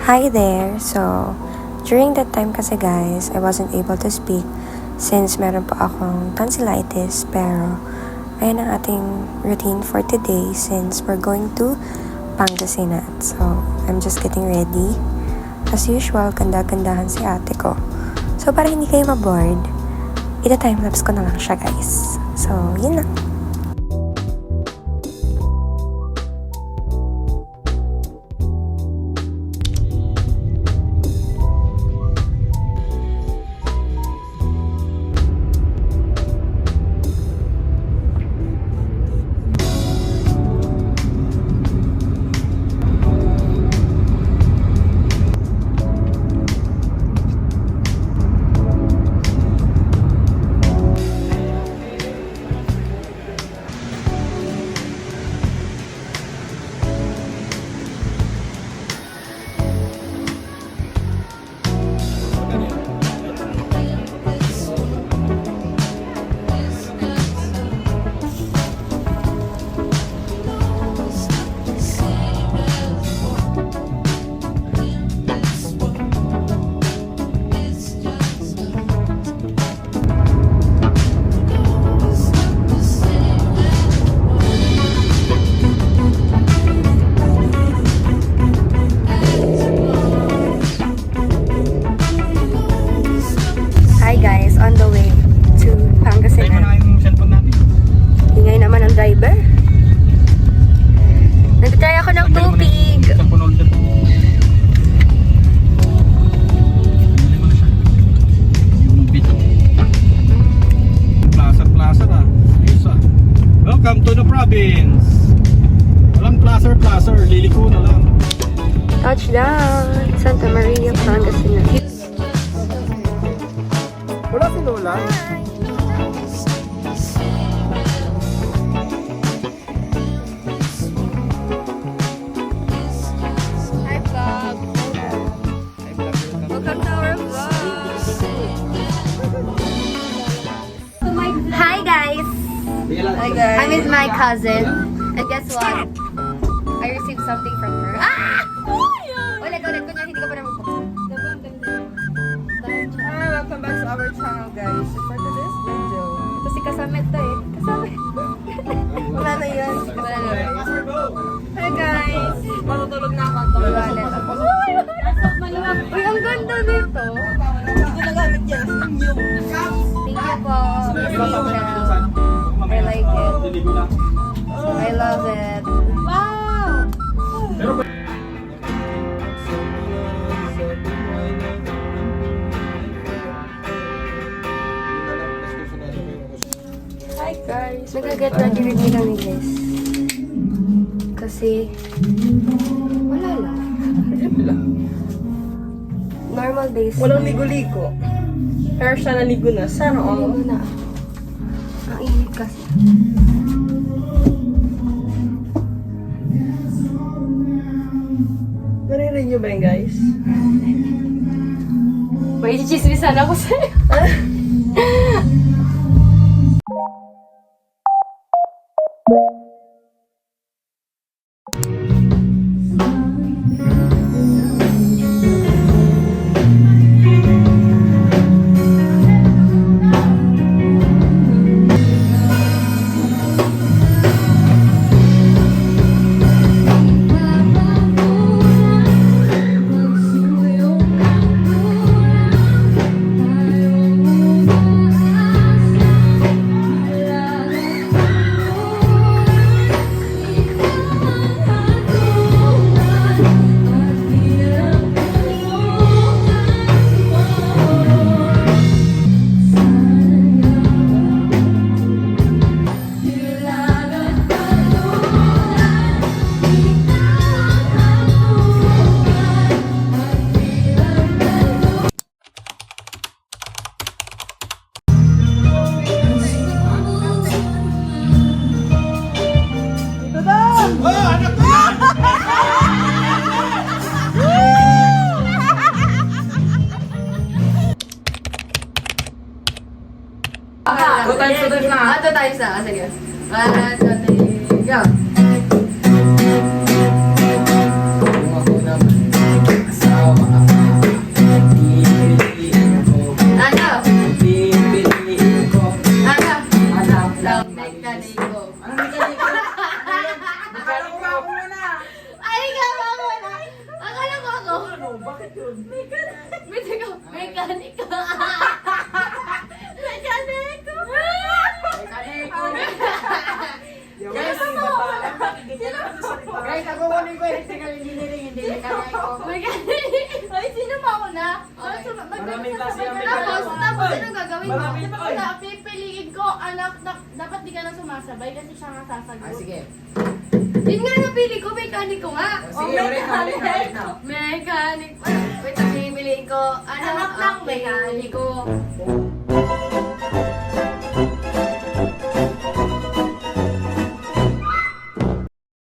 Hi there! So, during that time kasi guys, I wasn't able to speak since meron pa akong tonsillitis. Pero, ayan ang ating routine for today since we're going to Pangasinan. So, I'm just getting ready. As usual, ganda-gandahan si ate ko. So, para hindi kayo mabored, ita-timelapse ko na lang siya guys. So, yun lang. On the way to Pangasinan. Ingay naman ang driver. Nagtry ako ng tubig. Plaza na. Welcome to the province. Walang placer, liliko na lang. Touchdown! Santa Maria, Pangasinan. Wala si Lola? Hi vlog! Welcome to our vlog! Hi guys! Hi guys! I'm with my cousin. And guess what? I received something from her. Ah! Ulit! Kunya, hindi ka pa naman po. Welcome back to our channel guys. So for today's video, Ito si Kasamit to eh. Kasamit! wala na yun. Wala na. Hi guys! Matutulog na ako. Wallet ako. Uy, ang ganda nito. Hindi ko nagamit yan. Thank you po. I like it. I love it. Wow! Hi guys! Nag-get ready rin kami guys. Kasi, wala lang. Normal days. Walang ligo-ligo. Pero siya naligo na. Sana all. Ano na. Ang init kasi. Narinig nyo ba yun guys? May chismisan ako sa'yo. Two times na. 2 times na. Sige. 1, 2, 3, go. Sa Bakit yun? Mekaniko. Mekaniko. Mekaniko. Guys, guys, ako kunin ko electrical engineering, hindi mekaniko. Mekaniko. Ay, sino ba ako na? Maraming klase ang Tapos, mekaniko. ano gagawin mo? Maraming Tapos oy. na, pipiliin ko, anak, dapat di ka na sumasabay kasi siya nga sasagot. Ah, sige. Yun nga napili ko, mekaniko nga. Sige, ulit na, ulit na, ulit na. Mekaniko. Wait, pipiliin ko, anak ng mekaniko.